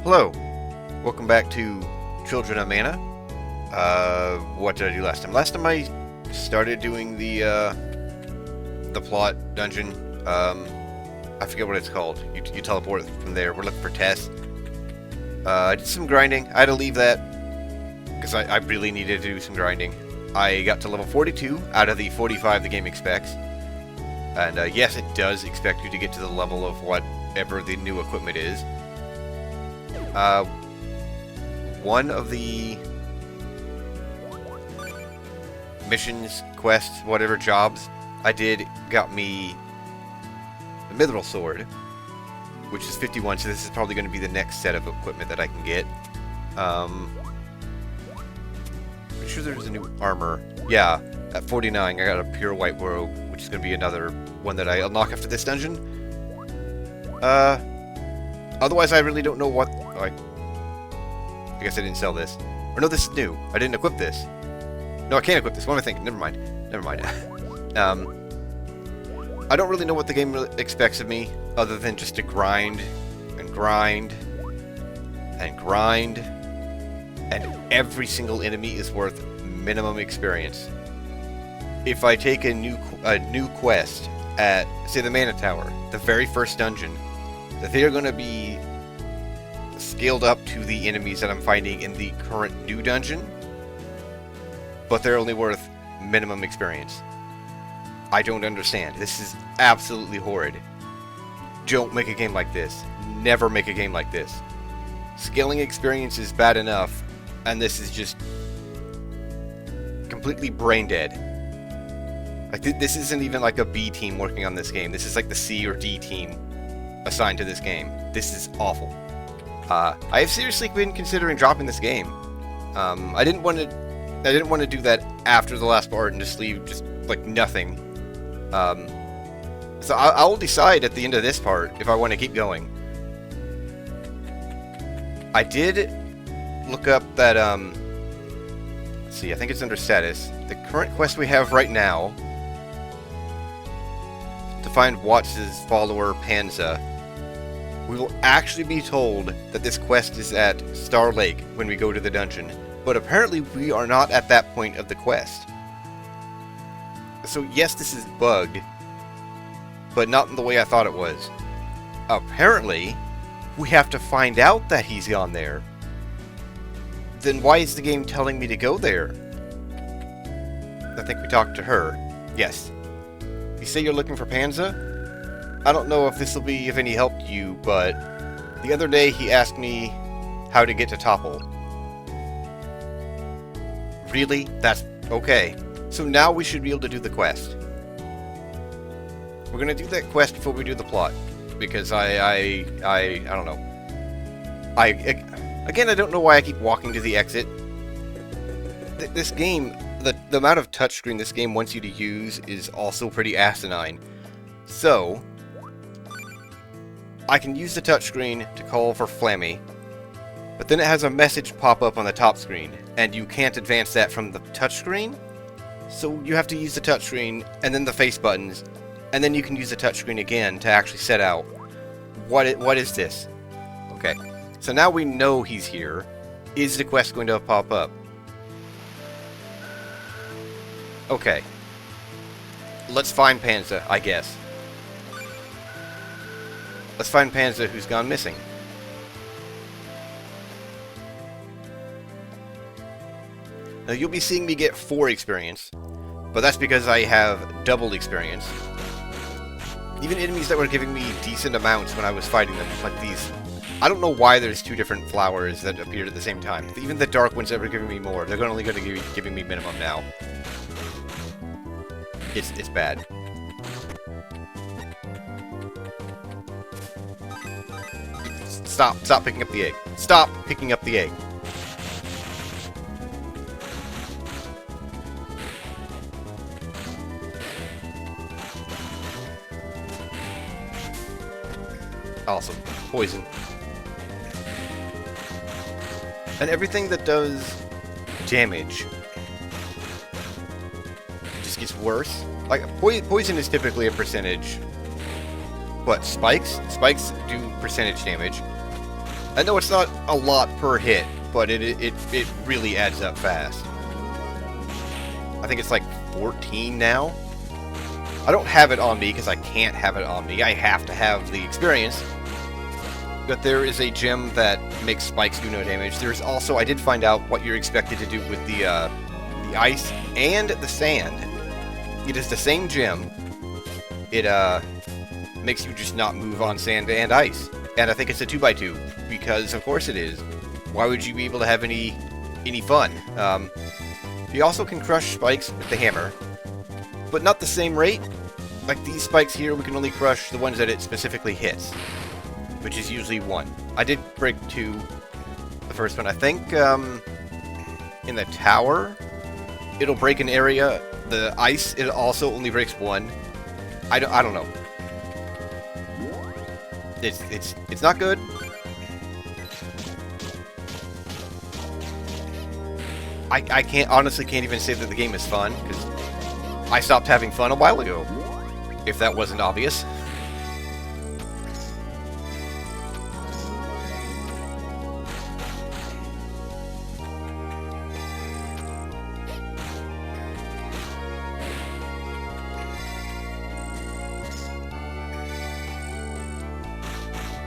Hello, welcome back to Children of Mana. What did I do last time? Last time I started doing the plot dungeon. I forget what it's called. You teleport from there. We're looking for Tess. I did some grinding. I had to leave that because I really needed to do some grinding. I got to level 42 out of the 45 the game expects. And yes, it does expect you to get to the level of whatever the new equipment is. One of the missions, quests, whatever jobs I did got me the mithril sword, which is 51, so this is probably going to be the next set of equipment that I can get. I'm sure there's a new armor. Yeah, at 49 I got a pure white robe, which is going to be another one that I unlock after this dungeon. Otherwise I really don't know what... I guess I didn't sell this. Or no, this is new. I didn't equip this. No, I can't equip this. What am I thinking? Never mind. Never mind. I don't really know what the game expects of me, other than just to grind, and grind, and grind, and every single enemy is worth minimum experience. If I take a new quest at, say, the Mana Tower, the very first dungeon, they are going to be scaled up to the enemies that I'm finding in the current new dungeon, but they're only worth minimum experience. I don't understand. This is absolutely horrid. Don't make a game like this. Never make a game like this. Scaling experience is bad enough, and this is just completely brain dead. Like, this isn't even like a B team working on this game. This is like the C or D team assigned to this game. This is awful. I have seriously been considering dropping this game. I didn't want to do that after the last part and just leave just like nothing. So I will decide at the end of this part if I want to keep going. I did look up that let's see, I think it's under status. The current quest we have right now to find Watts' follower Panza. We will actually be told that this quest is at Star Lake when we go to the dungeon, but apparently we are not at that point of the quest. So yes, this is bugged, but not in the way I thought it was. Apparently, we have to find out that he's gone there. Then why is the game telling me to go there? I think we talked to her. Yes. You say you're looking for Panza? I don't know if this will be of any help to you, but the other day he asked me how to get to Topple. Really? That's okay. So now we should be able to do the quest. We're gonna do that quest before we do the plot, because I don't know. Again, I don't know why I keep walking to the exit. This game, the amount of touchscreen this game wants you to use is also pretty asinine. So I can use the touchscreen to call for Flammy, but then it has a message pop up on the top screen, and you can't advance that from the touchscreen. So you have to use the touchscreen and then the face buttons, and then you can use the touchscreen again to actually set out. What is this? Okay, so now we know he's here. Is the quest going to pop up? Okay. Let's find Panza, I guess. Let's find Panza who's gone missing. Now you'll be seeing me get 4 experience, but that's because I have double experience. Even enemies that were giving me decent amounts when I was fighting them, like these... I don't know why there's 2 different flowers that appeared at the same time. Even the dark ones that were giving me more, they're only going to be giving me minimum now. It's bad. Stop picking up the egg. Stop picking up the egg. Awesome. Poison. And everything that does damage just gets worse. Like, poison is typically a percentage. But spikes do percentage damage. I know it's not a lot per hit, but it really adds up fast. I think it's like 14 now. I don't have it on me because I can't have it on me. I have to have the experience. But there is a gem that makes spikes do no damage. There's also, I did find out what you're expected to do with the ice and the sand. It is the same gem. It makes you just not move on sand and ice. And I think it's a 2x2, because of course it is. Why would you be able to have any fun? You also can crush spikes with the hammer, but not the same rate. Like these spikes here, we can only crush the ones that it specifically hits, which is usually 1. I did break 2, the first one. I think in the tower, it'll break an area. The ice, it also only breaks 1. I don't know. It's not good. I honestly can't even say that the game is fun, because I stopped having fun a while ago, if that wasn't obvious.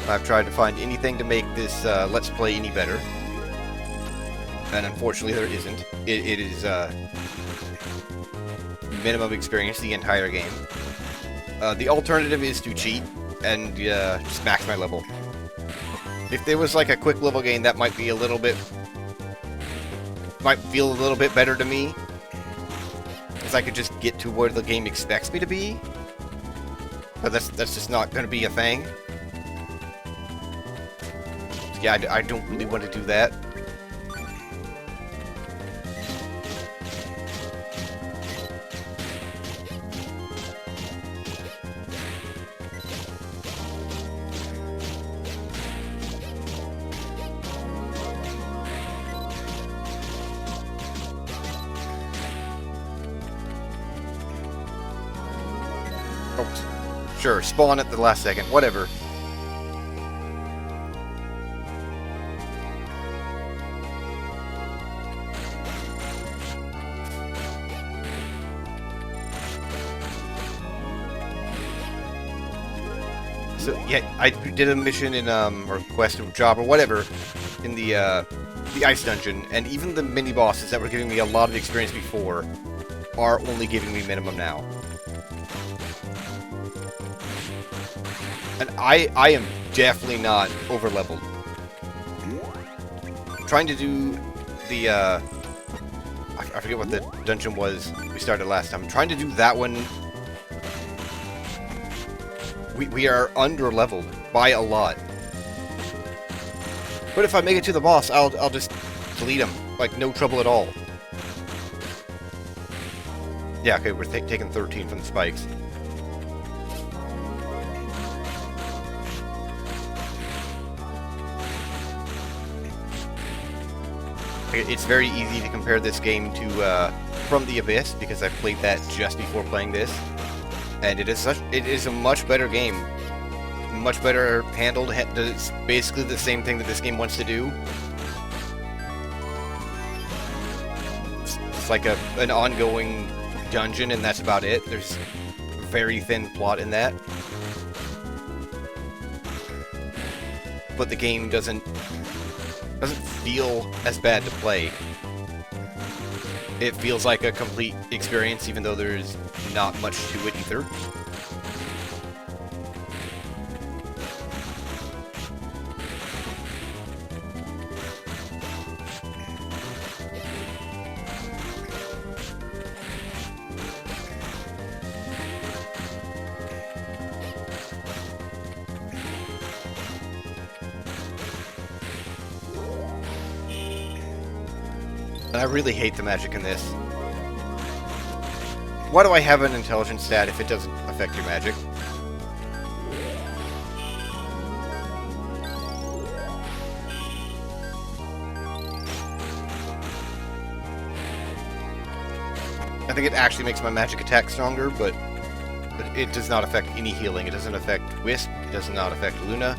I've tried to find anything to make this Let's Play any better, and unfortunately there isn't. It is minimum experience the entire game. The alternative is to cheat and just max my level. If there was like a quick level game, that might be a little bit... might feel a little bit better to me, because I could just get to where the game expects me to be. But that's just not going to be a thing. Yeah, I don't really want to do that. Oh, sure, spawn at the last second, whatever. So yeah, I did a mission in or quest or job or whatever in the ice dungeon, and even the mini bosses that were giving me a lot of experience before are only giving me minimum now. And I am definitely not over leveled. Trying to do the I forget what the dungeon was we started last time. Trying to do that one. We are under-leveled by a lot. But if I make it to the boss, I'll just delete him. Like, no trouble at all. Yeah, okay, we're taking 13 from the spikes. It's very easy to compare this game to From the Abyss, because I played that just before playing this. And it is a much better game, much better handled. It's basically the same thing that this game wants to do. It's like an ongoing dungeon, and that's about it. There's very thin plot in that, but the game doesn't feel as bad to play. It feels like a complete experience, even though there's not much to it either. And I really hate the magic in this. Why do I have an intelligence stat if it doesn't affect your magic? I think it actually makes my magic attack stronger, but it does not affect any healing. It doesn't affect Wisp. It does not affect Luna.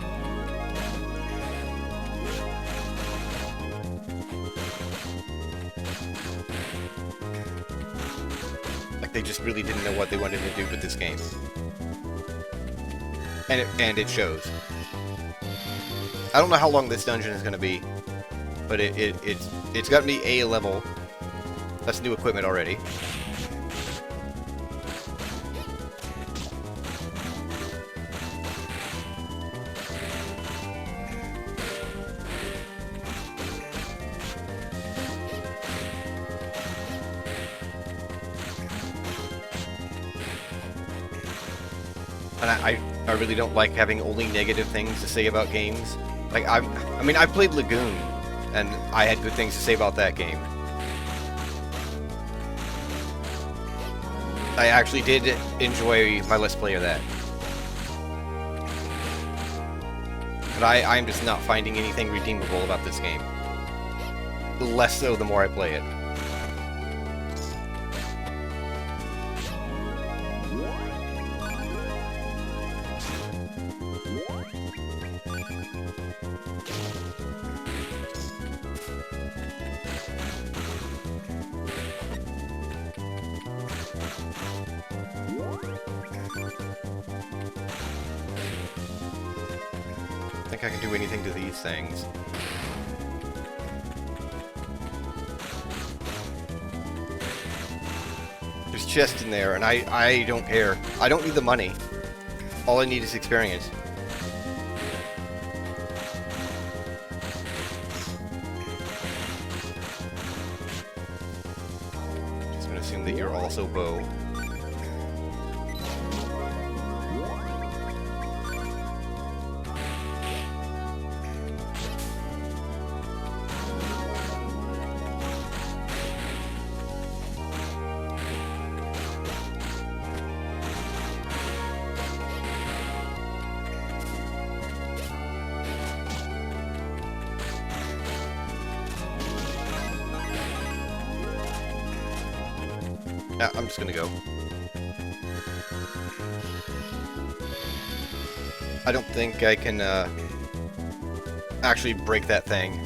just really didn't know what they wanted to do with this game. And it shows. I don't know how long this dungeon is going to be, but it's got me A level. That's new equipment already. And I really don't like having only negative things to say about games. Like, I mean, I played Lagoon, and I had good things to say about that game. I actually did enjoy my Let's Play of that. But I'm just not finding anything redeemable about this game. Less so the more I play it. I think I can do anything to these things. There's chests in there, and I don't care. I don't need the money. All I need is experience. Just gonna assume that you're also bow. Yeah, I'm just gonna go. I don't think I can actually break that thing.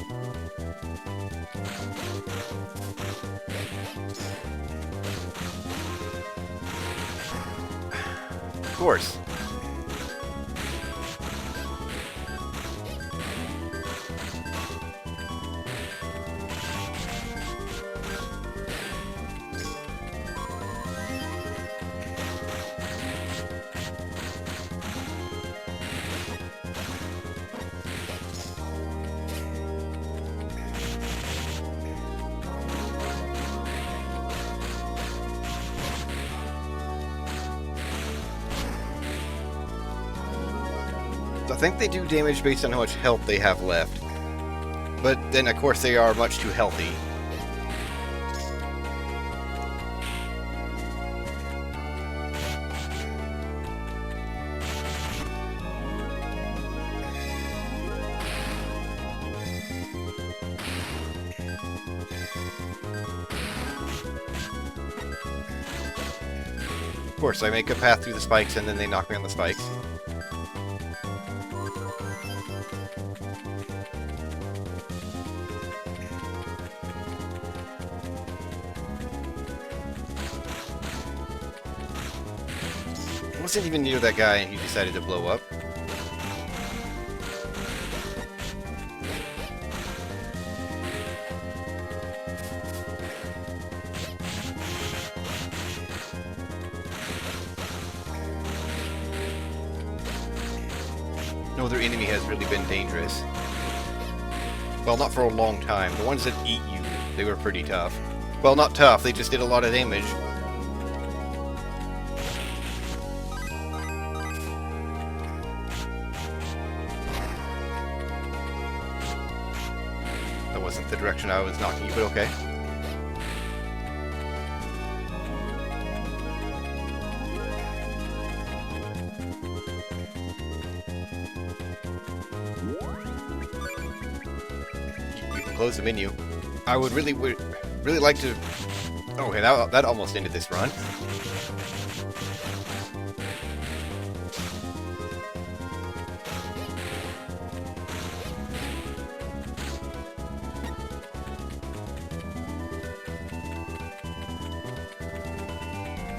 Of course. I think they do damage based on how much health they have left. But then, of course, they are much too healthy. Of course, I make a path through the spikes and then they knock me on the spikes. I wasn't even near that guy and he decided to blow up. No other enemy has really been dangerous. Well, not for a long time. The ones that eat you, they were pretty tough. Well, not tough, they just did a lot of damage. That wasn't the direction I was knocking you, but okay. You can close the menu. I would really like to... Okay, that almost ended this run.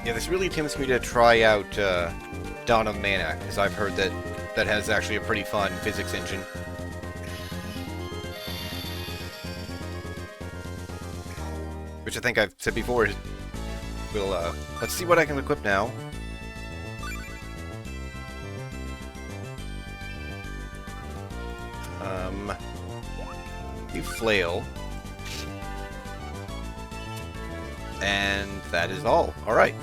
Yeah, this really tempts me to try out Dawn of Mana, because I've heard that that has actually a pretty fun physics engine. Which I think I've said before. We'll, let's see what I can equip now. Do flail. And that is all. Alright.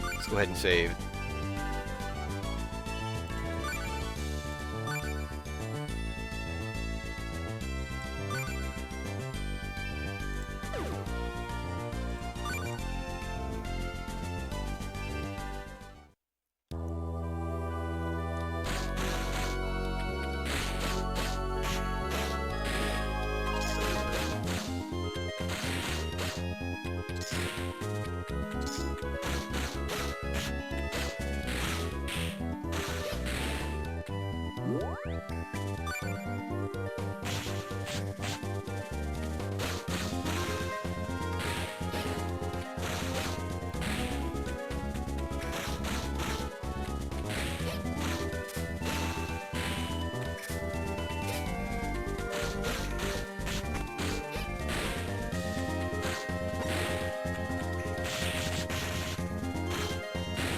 Let's go ahead and save.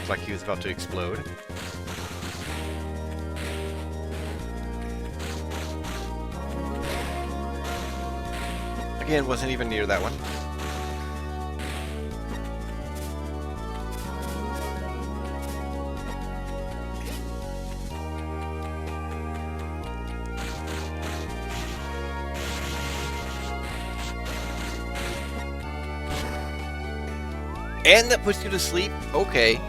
Like he was about to explode. Again, wasn't even near that one. And that puts you to sleep? Okay.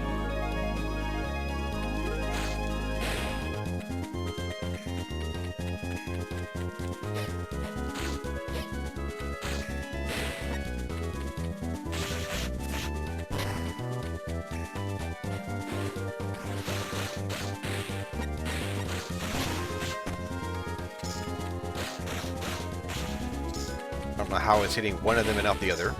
I don't know how it's hitting one of them and not the other.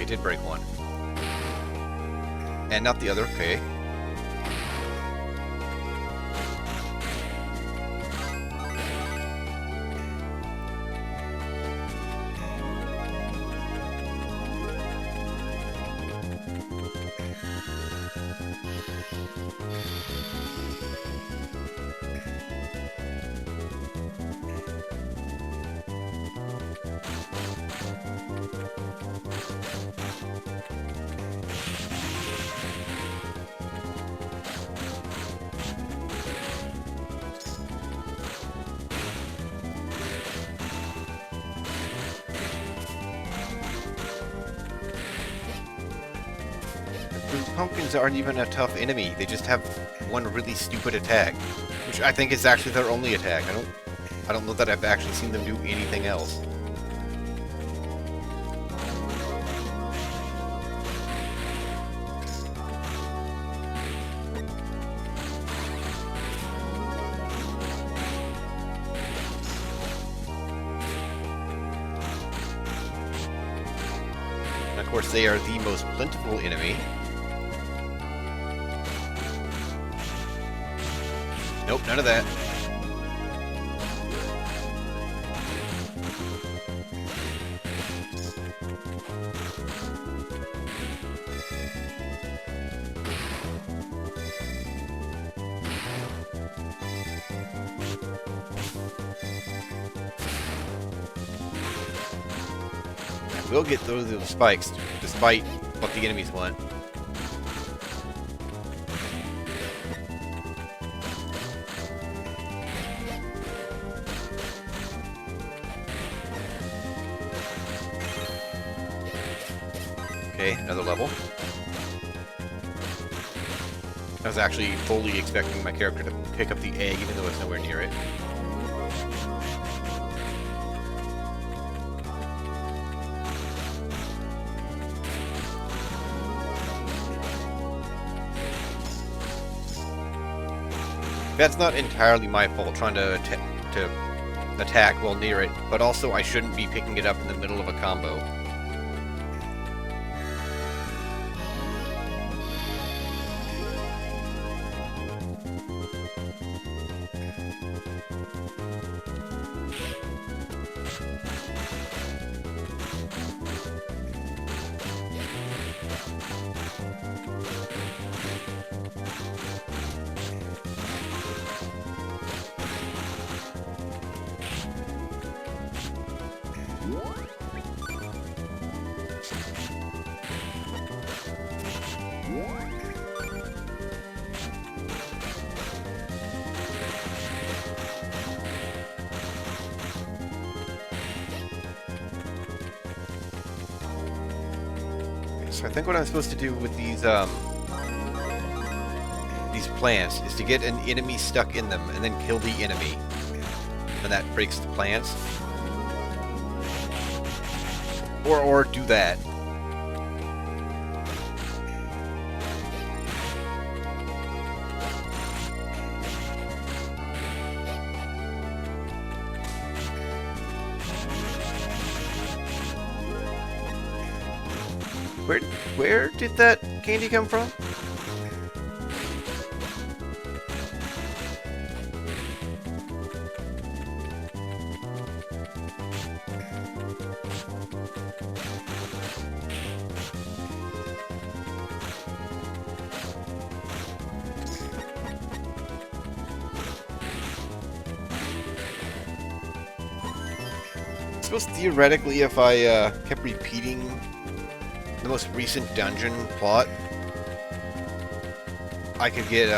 Did break one. And not the other, okay. Pumpkins aren't even a tough enemy. They just have one really stupid attack, which I think is actually their only attack. I don't know that I've actually seen them do anything else. And of course, they are the most plentiful enemy. Nope, none of that. I will get those little spikes, despite what the enemies want. Okay, another level. I was actually fully expecting my character to pick up the egg, even though it's nowhere near it. That's not entirely my fault, trying to attack while near it, but also I shouldn't be picking it up in the middle of a combo. So I think what I'm supposed to do with these plants is to get an enemy stuck in them and then kill the enemy. And that breaks the plants. Or do that. Where did that candy come from? I suppose theoretically, if I kept repeating the most recent dungeon plot, I could get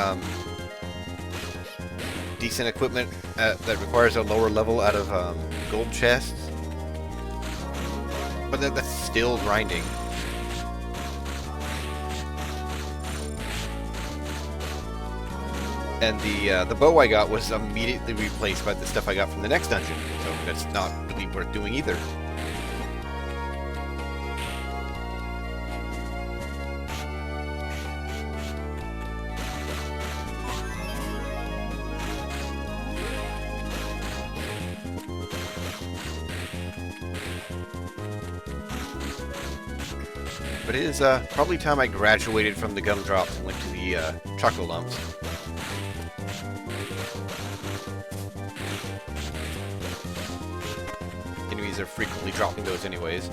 decent equipment that requires a lower level out of gold chests. But that's still grinding. And the bow I got was immediately replaced by the stuff I got from the next dungeon, so that's not really worth doing either. But it is probably time I graduated from the gumdrops and went to the choco lumps. Enemies are frequently dropping those anyways.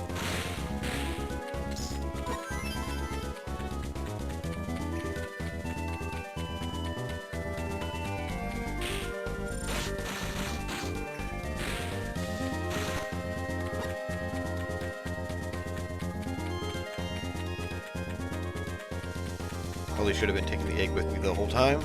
Probably should have been taking the egg with me the whole time.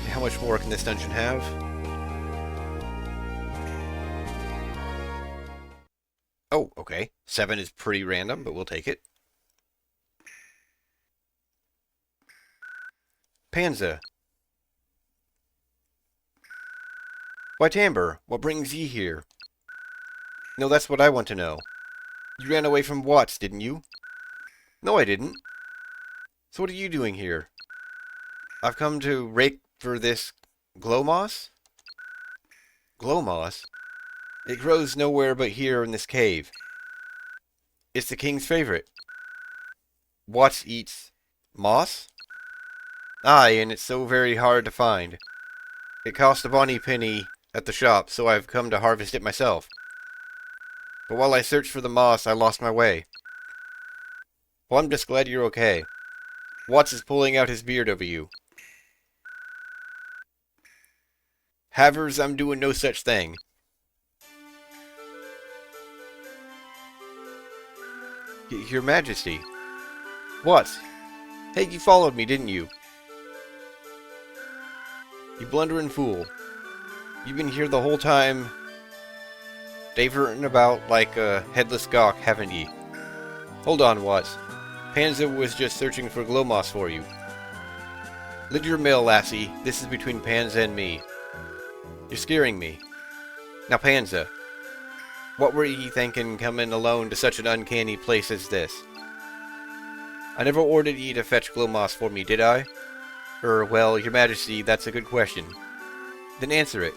How much more can this dungeon have? Oh, okay. 7 is pretty random, but we'll take it. Panza. Why, Timber, what brings ye here? No, that's what I want to know. You ran away from Watts, didn't you? No, I didn't. So what are you doing here? I've come to rake for this glow moss? Glow moss? It grows nowhere but here in this cave. It's the king's favorite. Watts eats moss? Aye, and it's so very hard to find. It cost a bonny penny at the shop, so I've come to harvest it myself. But while I searched for the moss, I lost my way. Well, I'm just glad you're okay. Watts is pulling out his beard over you. Havers, I'm doing no such thing. Your Majesty. What? Hey, you followed me, didn't you? You blundering fool. You've been here the whole time, davering about like a headless gawk, haven't ye? Hold on, Watts. Panza was just searching for glow moss for you. Lid your mill, lassie. This is between Panza and me. You're scaring me. Now, Panza, what were ye thinking coming alone to such an uncanny place as this? I never ordered ye to fetch glow moss for me, did I? Well, your majesty, that's a good question. Then answer it.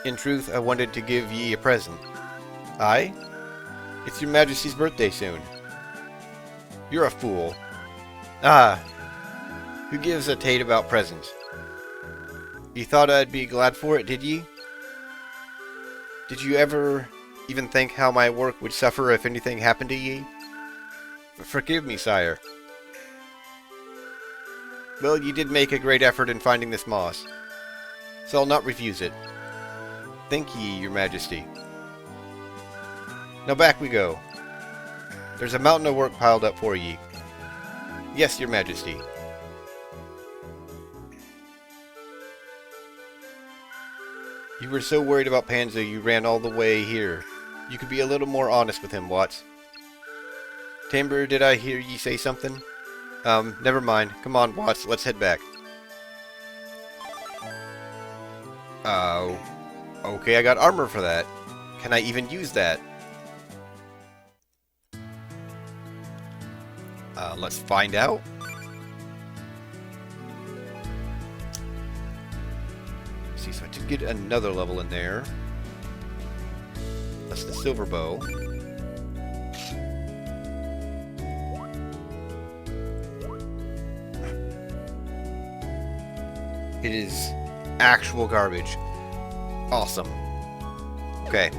In truth, I wanted to give ye a present. Aye? It's your majesty's birthday soon. You're a fool. Ah, who gives a tate about presents? You thought I'd be glad for it, did ye? Did you ever even think how my work would suffer if anything happened to ye? Forgive me, sire. Well, you did make a great effort in finding this moss, so I'll not refuse it. Thank ye, your majesty. Now back we go. There's a mountain of work piled up for ye. Yes, your majesty. You were so worried about Panza you ran all the way here. You could be a little more honest with him, Watts. Timber, did I hear ye say something? Never mind. Come on, Watts, let's head back. Okay, I got armor for that. Can I even use that? Let's find out. See, so I did get another level in there. That's the silver bow. It is actual garbage. Awesome. Okay.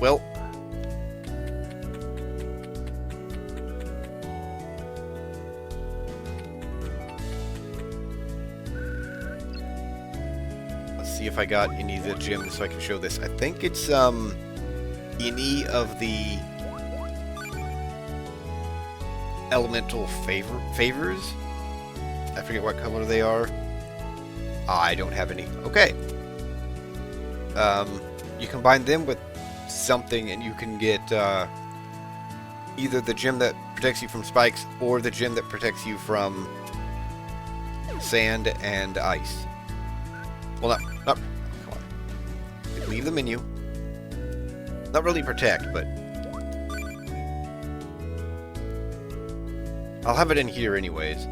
Well. Let's see if I got any of the gems so I can show this. I think it's, any of the elemental favors. I forget what color they are. I don't have any. Okay. You combine them with something and you can get either the gem that protects you from spikes or the gem that protects you from sand and ice. Well, not come on. Leave the menu. Not really protect, but I'll have it in here anyways.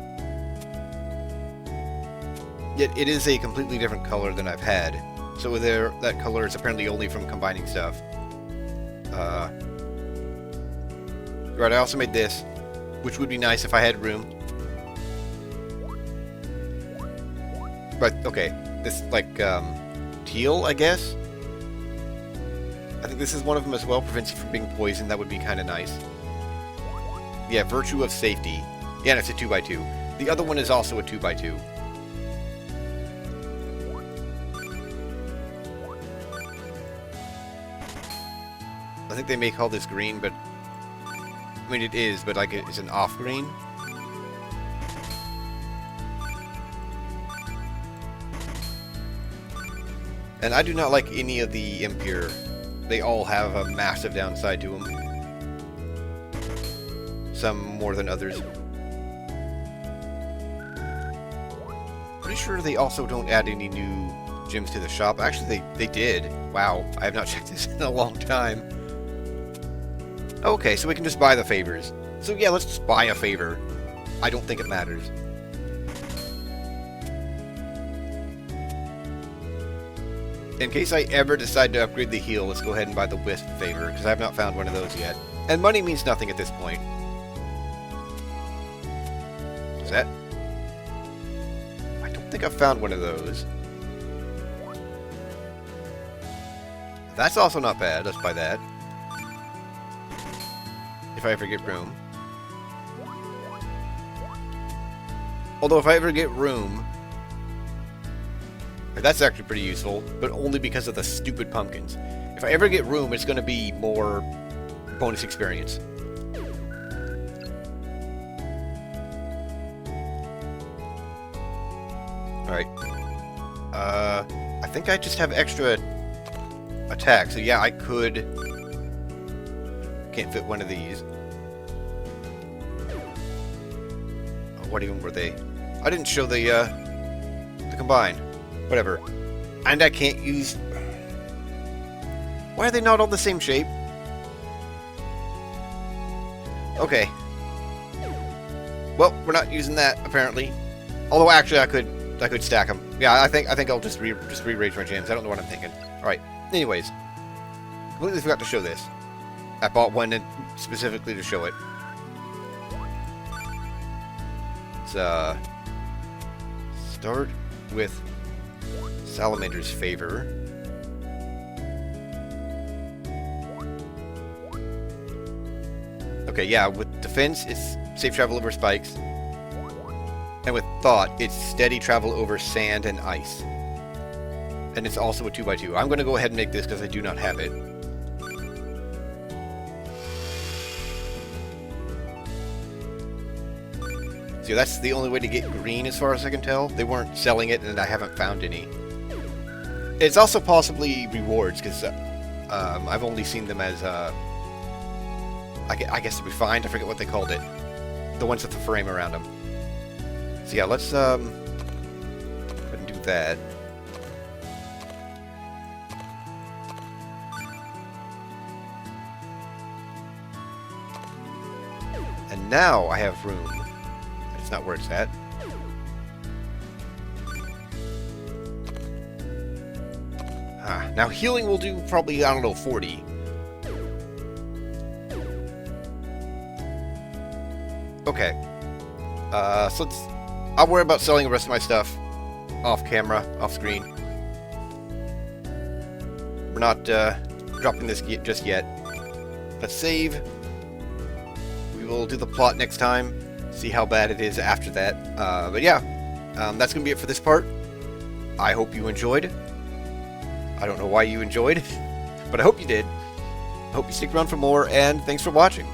Yet it is a completely different color than I've had. So that color is apparently only from combining stuff. Right, I also made this, which would be nice if I had room. But, okay, this, like, teal, I guess? I think this is one of them as well, prevents you from being poisoned. That would be kind of nice. Yeah, Virtue of Safety. Yeah, and it's a 2x2. The other one is also a 2x2. I think they may call this green, but I mean it is, but like it's an off green. And I do not like any of the impure. They all have a massive downside to them. Some more than others. Pretty sure they also don't add any new gems to the shop. Actually, they did. Wow, I have not checked this in a long time. Okay, so we can just buy the favors. So yeah, let's just buy a favor. I don't think it matters. In case I ever decide to upgrade the heal, let's go ahead and buy the Wisp favor, because I have not found one of those yet. And money means nothing at this point. Is that? I don't think I've found one of those. That's also not bad. Let's buy that. If I ever get room. Although if I ever get room, that's actually pretty useful, but only because of the stupid pumpkins. If I ever get room, it's going to be more bonus experience. Alright. I think I just have extra attack, so yeah, I could... Can't fit one of these. Oh, what even were they? I didn't show the combine. Whatever. And I can't use... Why are they not all the same shape? Okay. Well, we're not using that apparently. Although actually, I could stack them. Yeah, I think I'll just rearrange my gems. I don't know what I'm thinking. All right. Anyways, completely forgot to show this. I bought one specifically to show it. Let's start with Salamander's Favor. Okay, yeah, with Defense, it's safe travel over spikes. And with Thought, it's steady travel over sand and ice. And it's also a 2x2. I'm going to go ahead and make this because I do not have it. So that's the only way to get green as far as I can tell. They weren't selling it and I haven't found any. It's also possibly rewards because I've only seen them as... I guess refined. I forget what they called it. The ones with the frame around them. So yeah, let's go ahead and do that. And now I have room. It's not where it's at. Now healing will do probably, I don't know, 40. Okay. So I'll worry about selling the rest of my stuff off camera, off screen. We're not dropping this just yet. Let's save. We will do the plot next time. See how bad it is after that. But yeah, that's going to be it for this part. I hope you enjoyed. I don't know why you enjoyed, but I hope you did. I hope you stick around for more, and thanks for watching.